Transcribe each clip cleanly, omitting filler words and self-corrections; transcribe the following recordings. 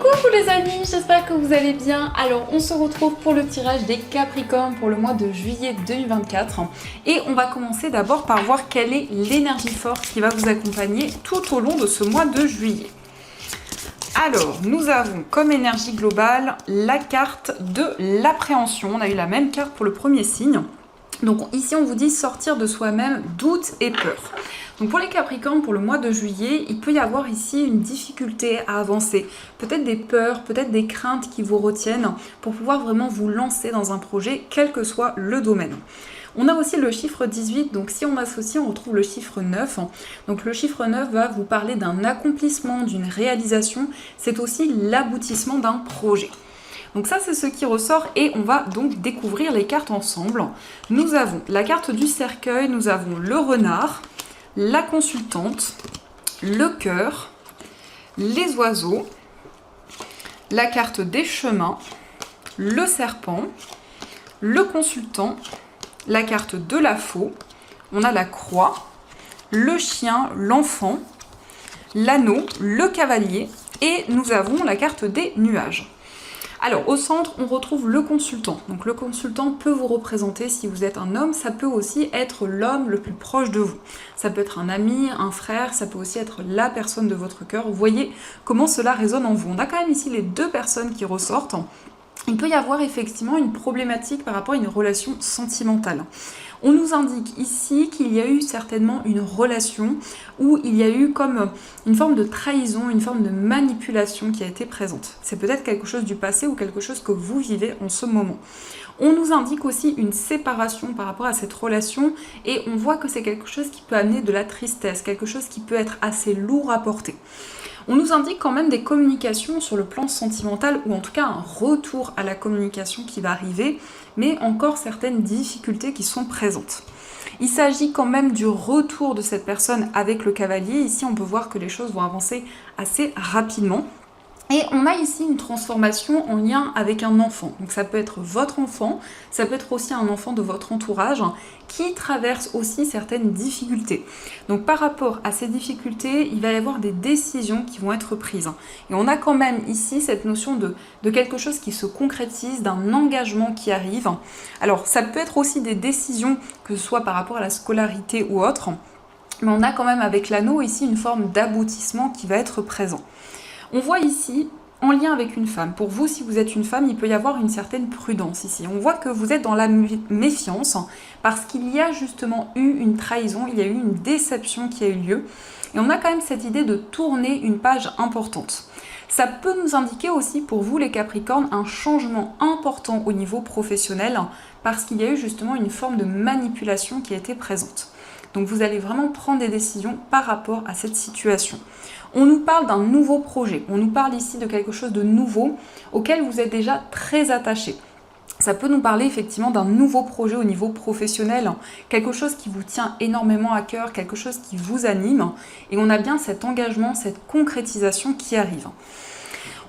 Coucou les amis, j'espère que vous allez bien. Alors on se retrouve pour le tirage des Capricornes pour le mois de juillet 2024 et on va commencer d'abord par voir quelle est l'énergie forte qui va vous accompagner tout au long de ce mois de juillet. Alors, nous avons comme énergie globale la carte de l'appréhension. On a eu la même carte pour le premier signe. Donc ici, on vous dit sortir de soi-même doute et peur. Donc pour les Capricornes, pour le mois de juillet, il peut y avoir ici une difficulté à avancer. Peut-être des peurs, peut-être des craintes qui vous retiennent pour pouvoir vraiment vous lancer dans un projet, quel que soit le domaine. On a aussi le chiffre 18, donc si on associe, on retrouve le chiffre 9. Donc le chiffre 9 va vous parler d'un accomplissement, d'une réalisation. C'est aussi l'aboutissement d'un projet. Donc ça, c'est ce qui ressort et on va donc découvrir les cartes ensemble. Nous avons la carte du cercueil, nous avons le renard, la consultante, le cœur, les oiseaux, la carte des chemins, le serpent, le consultant, la carte de la faux, on a la croix, le chien, l'enfant, l'anneau, le cavalier et nous avons la carte des nuages. Alors au centre, on retrouve le consultant. Donc le consultant peut vous représenter si vous êtes un homme, ça peut aussi être l'homme le plus proche de vous. Ça peut être un ami, un frère, ça peut aussi être la personne de votre cœur. Vous voyez comment cela résonne en vous. On a quand même ici les deux personnes qui ressortent. Il peut y avoir effectivement une problématique par rapport à une relation sentimentale. On nous indique ici qu'il y a eu certainement une relation où il y a eu comme une forme de trahison, une forme de manipulation qui a été présente. C'est peut-être quelque chose du passé ou quelque chose que vous vivez en ce moment. On nous indique aussi une séparation par rapport à cette relation et on voit que c'est quelque chose qui peut amener de la tristesse, quelque chose qui peut être assez lourd à porter. On nous indique quand même des communications sur le plan sentimental ou en tout cas un retour à la communication qui va arriver, mais encore certaines difficultés qui sont présentes. Il s'agit quand même du retour de cette personne avec le cavalier. Ici, on peut voir que les choses vont avancer assez rapidement. Et on a ici une transformation en lien avec un enfant. Donc ça peut être votre enfant, ça peut être aussi un enfant de votre entourage qui traverse aussi certaines difficultés. Donc par rapport à ces difficultés, il va y avoir des décisions qui vont être prises. Et on a quand même ici cette notion de quelque chose qui se concrétise, d'un engagement qui arrive. Alors ça peut être aussi des décisions, que ce soit par rapport à la scolarité ou autre, mais on a quand même avec l'anneau ici une forme d'aboutissement qui va être présent. On voit ici, en lien avec une femme, pour vous, si vous êtes une femme, il peut y avoir une certaine prudence ici. On voit que vous êtes dans la méfiance parce qu'il y a justement eu une trahison, il y a eu une déception qui a eu lieu. Et on a quand même cette idée de tourner une page importante. Ça peut nous indiquer aussi pour vous les Capricornes un changement important au niveau professionnel parce qu'il y a eu justement une forme de manipulation qui a été présente. Donc vous allez vraiment prendre des décisions par rapport à cette situation. On nous parle d'un nouveau projet, on nous parle ici de quelque chose de nouveau auquel vous êtes déjà très attaché. Ça peut nous parler effectivement d'un nouveau projet au niveau professionnel, quelque chose qui vous tient énormément à cœur, quelque chose qui vous anime, et on a bien cet engagement, cette concrétisation qui arrive.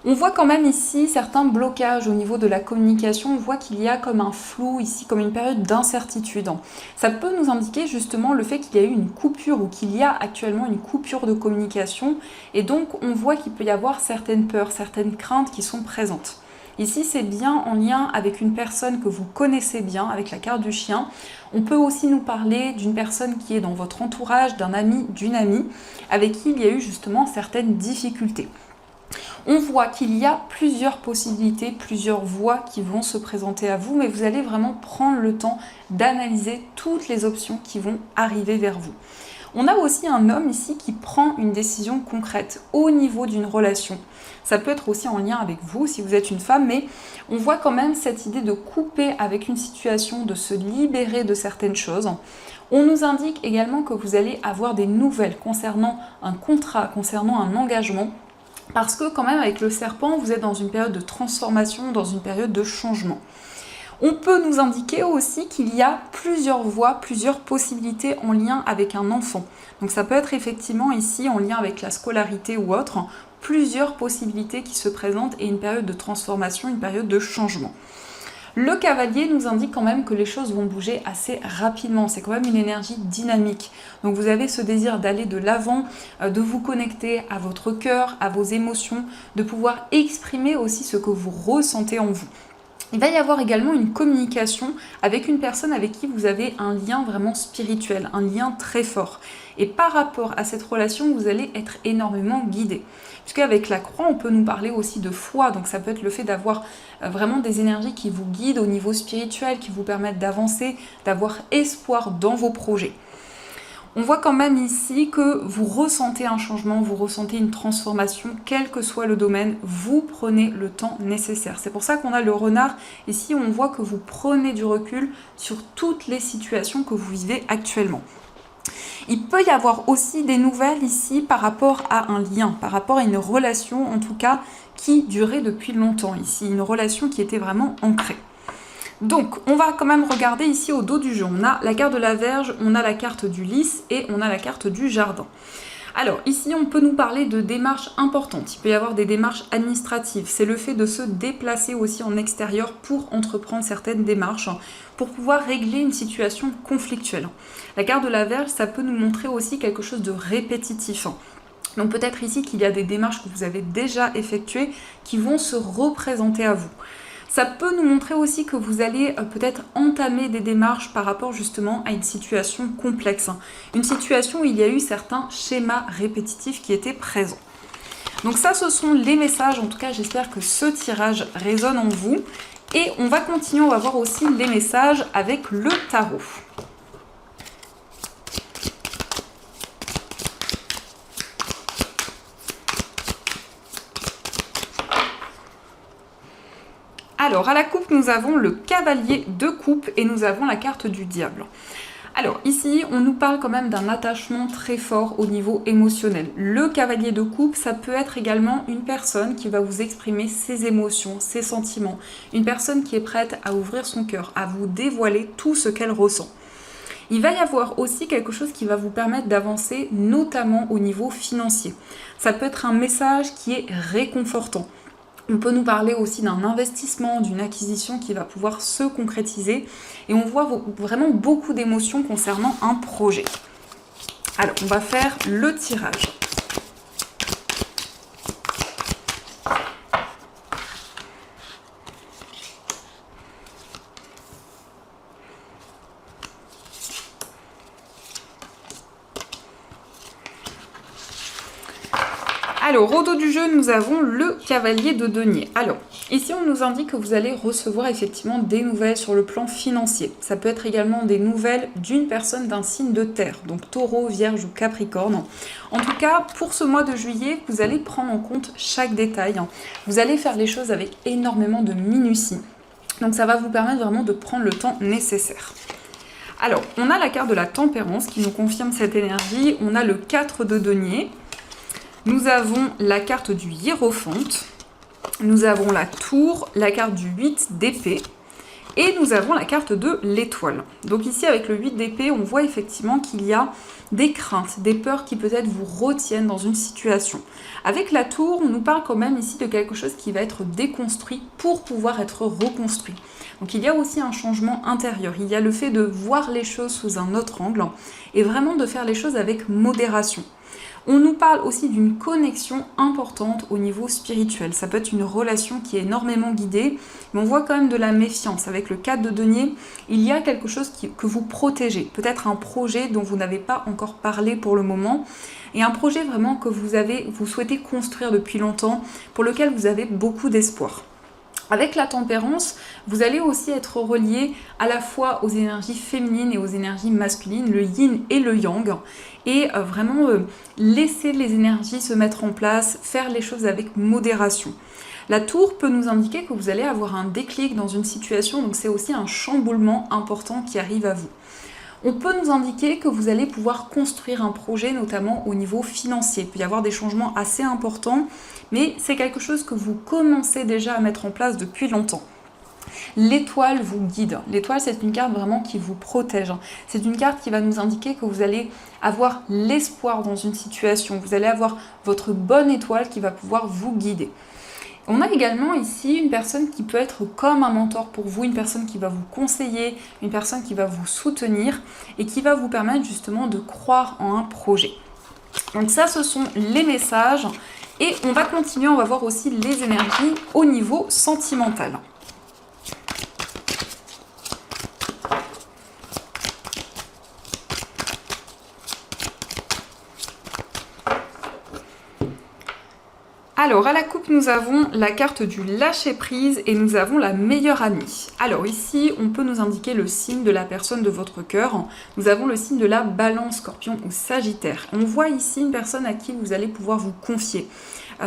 On voit quand même ici certains blocages au niveau de la communication, on voit qu'il y a comme un flou ici, comme une période d'incertitude. Ça peut nous indiquer justement le fait qu'il y a eu une coupure ou qu'il y a actuellement une coupure de communication et donc on voit qu'il peut y avoir certaines peurs, certaines craintes qui sont présentes. Ici, c'est bien en lien avec une personne que vous connaissez bien, avec la carte du chien. On peut aussi nous parler d'une personne qui est dans votre entourage, d'un ami, d'une amie, avec qui il y a eu justement certaines difficultés. On voit qu'il y a plusieurs possibilités, plusieurs voies qui vont se présenter à vous, mais vous allez vraiment prendre le temps d'analyser toutes les options qui vont arriver vers vous. On a aussi un homme ici qui prend une décision concrète au niveau d'une relation. Ça peut être aussi en lien avec vous si vous êtes une femme, mais on voit quand même cette idée de couper avec une situation, de se libérer de certaines choses. On nous indique également que vous allez avoir des nouvelles concernant un contrat, concernant un engagement. Parce que quand même avec le serpent, vous êtes dans une période de transformation, dans une période de changement. On peut nous indiquer aussi qu'il y a plusieurs voies, plusieurs possibilités en lien avec un enfant. Donc ça peut être effectivement ici en lien avec la scolarité ou autre, plusieurs possibilités qui se présentent et une période de transformation, une période de changement. Le cavalier nous indique quand même que les choses vont bouger assez rapidement, c'est quand même une énergie dynamique. Donc vous avez ce désir d'aller de l'avant, de vous connecter à votre cœur, à vos émotions, de pouvoir exprimer aussi ce que vous ressentez en vous. Il va y avoir également une communication avec une personne avec qui vous avez un lien vraiment spirituel, un lien très fort. Et par rapport à cette relation, vous allez être énormément guidé. Puisqu'avec la croix, on peut nous parler aussi de foi, donc ça peut être le fait d'avoir vraiment des énergies qui vous guident au niveau spirituel, qui vous permettent d'avancer, d'avoir espoir dans vos projets. On voit quand même ici que vous ressentez un changement, vous ressentez une transformation, quel que soit le domaine, vous prenez le temps nécessaire. C'est pour ça qu'on a le renard. Ici, on voit que vous prenez du recul sur toutes les situations que vous vivez actuellement. Il peut y avoir aussi des nouvelles ici par rapport à un lien, par rapport à une relation en tout cas qui durait depuis longtemps ici, une relation qui était vraiment ancrée. Donc, on va quand même regarder ici au dos du jeu. On a la carte de la Vierge, on a la carte du Lys et on a la carte du Jardin. Alors, ici, on peut nous parler de démarches importantes. Il peut y avoir des démarches administratives. C'est le fait de se déplacer aussi en extérieur pour entreprendre certaines démarches, pour pouvoir régler une situation conflictuelle. La carte de la Vierge, ça peut nous montrer aussi quelque chose de répétitif. Donc peut-être ici qu'il y a des démarches que vous avez déjà effectuées qui vont se représenter à vous. Ça peut nous montrer aussi que vous allez peut-être entamer des démarches par rapport justement à une situation complexe. Une situation où il y a eu certains schémas répétitifs qui étaient présents. Donc ça, ce sont les messages. En tout cas, j'espère que ce tirage résonne en vous. Et on va continuer, on va voir aussi les messages avec le tarot. Alors, à la coupe, nous avons le cavalier de coupe et nous avons la carte du diable. Alors, ici, on nous parle quand même d'un attachement très fort au niveau émotionnel. Le cavalier de coupe, ça peut être également une personne qui va vous exprimer ses émotions, ses sentiments. Une personne qui est prête à ouvrir son cœur, à vous dévoiler tout ce qu'elle ressent. Il va y avoir aussi quelque chose qui va vous permettre d'avancer, notamment au niveau financier. Ça peut être un message qui est réconfortant. On peut nous parler aussi d'un investissement, d'une acquisition qui va pouvoir se concrétiser. Et on voit vraiment beaucoup d'émotions concernant un projet. Alors, on va faire le tirage. Alors, au dos du jeu, nous avons le cavalier de denier. Alors, ici, on nous indique que vous allez recevoir effectivement des nouvelles sur le plan financier. Ça peut être également des nouvelles d'une personne d'un signe de terre, donc taureau, vierge ou capricorne. En tout cas, pour ce mois de juillet, vous allez prendre en compte chaque détail. Vous allez faire les choses avec énormément de minutie. Donc, ça va vous permettre vraiment de prendre le temps nécessaire. Alors, on a la carte de la tempérance qui nous confirme cette énergie. On a le 4 de denier. Nous avons la carte du hiérophante, nous avons la tour, la carte du 8 d'épée et nous avons la carte de l'étoile. Donc ici avec le 8 d'épée, on voit effectivement qu'il y a des craintes, des peurs qui peut-être vous retiennent dans une situation. Avec la tour, on nous parle quand même ici de quelque chose qui va être déconstruit pour pouvoir être reconstruit. Donc il y a aussi un changement intérieur, il y a le fait de voir les choses sous un autre angle et vraiment de faire les choses avec modération. On nous parle aussi d'une connexion importante au niveau spirituel. Ça peut être une relation qui est énormément guidée, mais on voit quand même de la méfiance. Avec le 4 de denier, il y a quelque chose que vous protégez. Peut-être un projet dont vous n'avez pas encore parlé pour le moment, et un projet vraiment que vous souhaitez construire depuis longtemps, pour lequel vous avez beaucoup d'espoir. Avec la tempérance, vous allez aussi être relié à la fois aux énergies féminines et aux énergies masculines, le yin et le yang, et vraiment laisser les énergies se mettre en place, faire les choses avec modération. La tour peut nous indiquer que vous allez avoir un déclic dans une situation, donc c'est aussi un chamboulement important qui arrive à vous. On peut nous indiquer que vous allez pouvoir construire un projet, notamment au niveau financier. Il peut y avoir des changements assez importants, mais c'est quelque chose que vous commencez déjà à mettre en place depuis longtemps. L'étoile vous guide. L'étoile, c'est une carte vraiment qui vous protège. C'est une carte qui va nous indiquer que vous allez avoir l'espoir dans une situation. Vous allez avoir votre bonne étoile qui va pouvoir vous guider. On a également ici une personne qui peut être comme un mentor pour vous, une personne qui va vous conseiller, une personne qui va vous soutenir et qui va vous permettre justement de croire en un projet. Donc ça, ce sont les messages et on va continuer, on va voir aussi les énergies au niveau sentimental. Alors, à la coupe, nous avons la carte du lâcher-prise et nous avons la meilleure amie. Alors ici, on peut nous indiquer le signe de la personne de votre cœur. Nous avons le signe de la Balance, Scorpion ou Sagittaire. On voit ici une personne à qui vous allez pouvoir vous confier.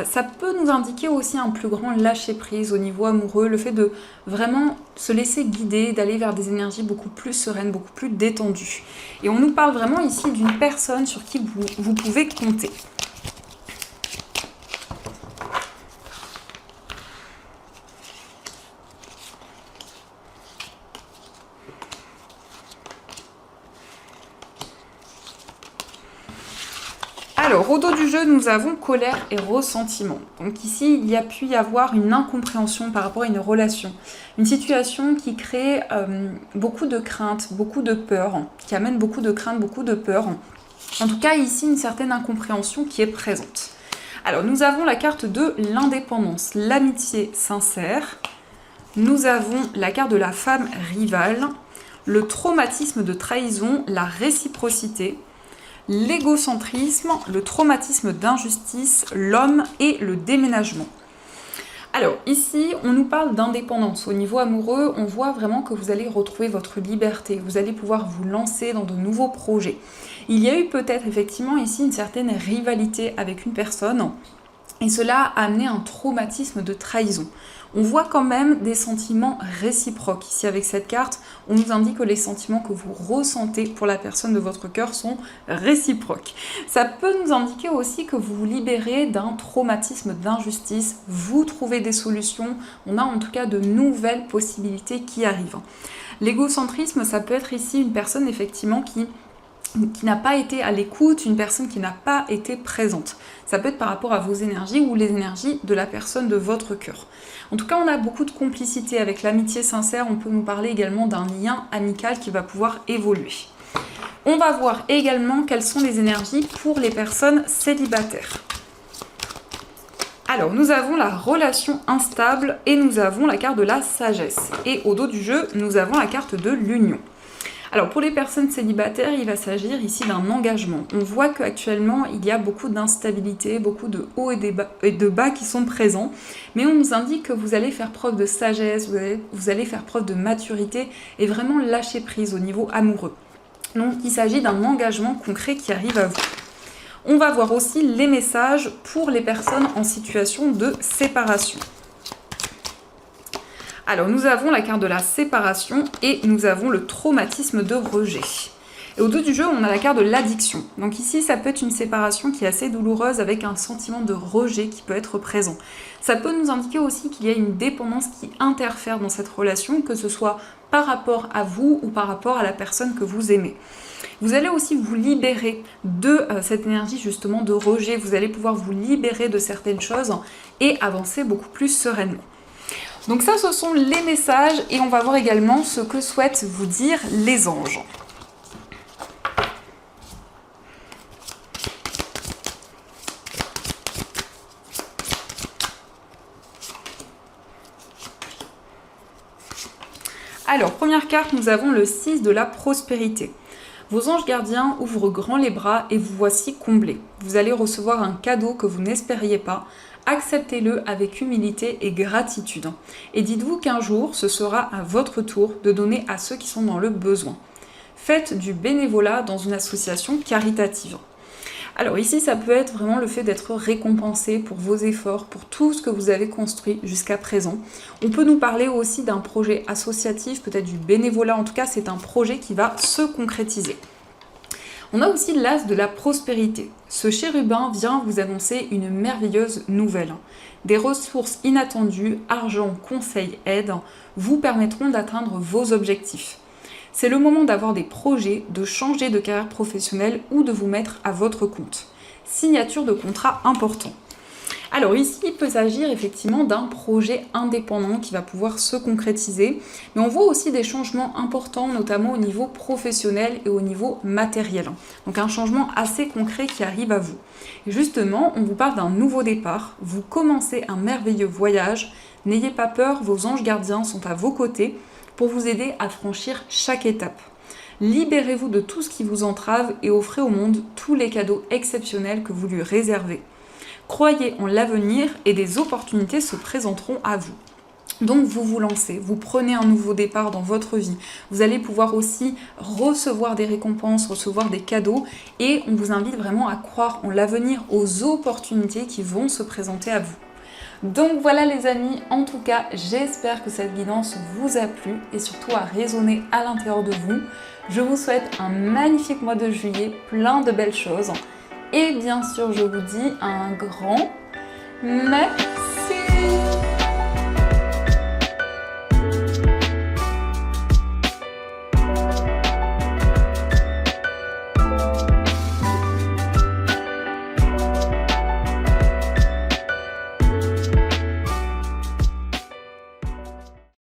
Ça peut nous indiquer aussi un plus grand lâcher-prise au niveau amoureux, le fait de vraiment se laisser guider, d'aller vers des énergies beaucoup plus sereines, beaucoup plus détendues. Et on nous parle vraiment ici d'une personne sur qui vous pouvez compter. Alors, au dos du jeu, nous avons colère et ressentiment. Donc ici, il y a pu y avoir une incompréhension par rapport à une relation. Une situation qui crée beaucoup de craintes, beaucoup de peur, qui amène beaucoup de craintes, beaucoup de peur. En tout cas, ici, une certaine incompréhension qui est présente. Alors, nous avons la carte de l'indépendance, l'amitié sincère. Nous avons la carte de la femme rivale, le traumatisme de trahison, la réciprocité, l'égocentrisme, le traumatisme d'injustice, l'homme et le déménagement. Alors ici, on nous parle d'indépendance. Au niveau amoureux, on voit vraiment que vous allez retrouver votre liberté. Vous allez pouvoir vous lancer dans de nouveaux projets. Il y a eu peut-être effectivement ici une certaine rivalité avec une personne et cela a amené un traumatisme de trahison. On voit quand même des sentiments réciproques. Ici, avec cette carte, on nous indique que les sentiments que vous ressentez pour la personne de votre cœur sont réciproques. Ça peut nous indiquer aussi que vous vous libérez d'un traumatisme d'injustice, vous trouvez des solutions, on a en tout cas de nouvelles possibilités qui arrivent. L'égocentrisme, ça peut être ici une personne effectivement qui n'a pas été à l'écoute, une personne qui n'a pas été présente. Ça peut être par rapport à vos énergies ou les énergies de la personne de votre cœur. En tout cas, on a beaucoup de complicité avec l'amitié sincère. On peut nous parler également d'un lien amical qui va pouvoir évoluer. On va voir également quelles sont les énergies pour les personnes célibataires. Alors, nous avons la relation instable et nous avons la carte de la sagesse. Et au dos du jeu, nous avons la carte de l'union. Alors pour les personnes célibataires, il va s'agir ici d'un engagement. On voit qu'actuellement, il y a beaucoup d'instabilité, beaucoup de hauts et de bas qui sont présents, mais on nous indique que vous allez faire preuve de sagesse, vous allez faire preuve de maturité et vraiment lâcher prise au niveau amoureux. Donc il s'agit d'un engagement concret qui arrive à vous. On va voir aussi les messages pour les personnes en situation de séparation. Alors, nous avons la carte de la séparation et nous avons le traumatisme de rejet. Et au dos du jeu, on a la carte de l'addiction. Donc ici, ça peut être une séparation qui est assez douloureuse avec un sentiment de rejet qui peut être présent. Ça peut nous indiquer aussi qu'il y a une dépendance qui interfère dans cette relation, que ce soit par rapport à vous ou par rapport à la personne que vous aimez. Vous allez aussi vous libérer de cette énergie justement de rejet. Vous allez pouvoir vous libérer de certaines choses et avancer beaucoup plus sereinement. Donc ça, ce sont les messages et on va voir également ce que souhaitent vous dire les anges. Alors, première carte, nous avons le 6 de la prospérité. Vos anges gardiens ouvrent grand les bras et vous voici comblés. Vous allez recevoir un cadeau que vous n'espériez pas. Acceptez-le avec humilité et gratitude. Et dites-vous qu'un jour, ce sera à votre tour de donner à ceux qui sont dans le besoin. Faites du bénévolat dans une association caritative. Alors ici, ça peut être vraiment le fait d'être récompensé pour vos efforts, pour tout ce que vous avez construit jusqu'à présent. On peut nous parler aussi d'un projet associatif, peut-être du bénévolat. En tout cas, c'est un projet qui va se concrétiser. On a aussi l'as de la prospérité. Ce chérubin vient vous annoncer une merveilleuse nouvelle. Des ressources inattendues, argent, conseils, aide, vous permettront d'atteindre vos objectifs. C'est le moment d'avoir des projets, de changer de carrière professionnelle ou de vous mettre à votre compte. Signature de contrat important. Alors ici, il peut s'agir effectivement d'un projet indépendant qui va pouvoir se concrétiser, mais on voit aussi des changements importants, notamment au niveau professionnel et au niveau matériel. Donc un changement assez concret qui arrive à vous. Et justement, on vous parle d'un nouveau départ, vous commencez un merveilleux voyage, n'ayez pas peur, vos anges gardiens sont à vos côtés pour vous aider à franchir chaque étape. Libérez-vous de tout ce qui vous entrave et offrez au monde tous les cadeaux exceptionnels que vous lui réservez. Croyez en l'avenir et des opportunités se présenteront à vous. Donc vous vous lancez, vous prenez un nouveau départ dans votre vie. Vous allez pouvoir aussi recevoir des récompenses, recevoir des cadeaux et on vous invite vraiment à croire en l'avenir, aux opportunités qui vont se présenter à vous. Donc voilà les amis, en tout cas j'espère que cette guidance vous a plu et surtout a résonné à l'intérieur de vous. Je vous souhaite un magnifique mois de juillet, plein de belles choses. Et bien sûr, je vous dis un grand merci.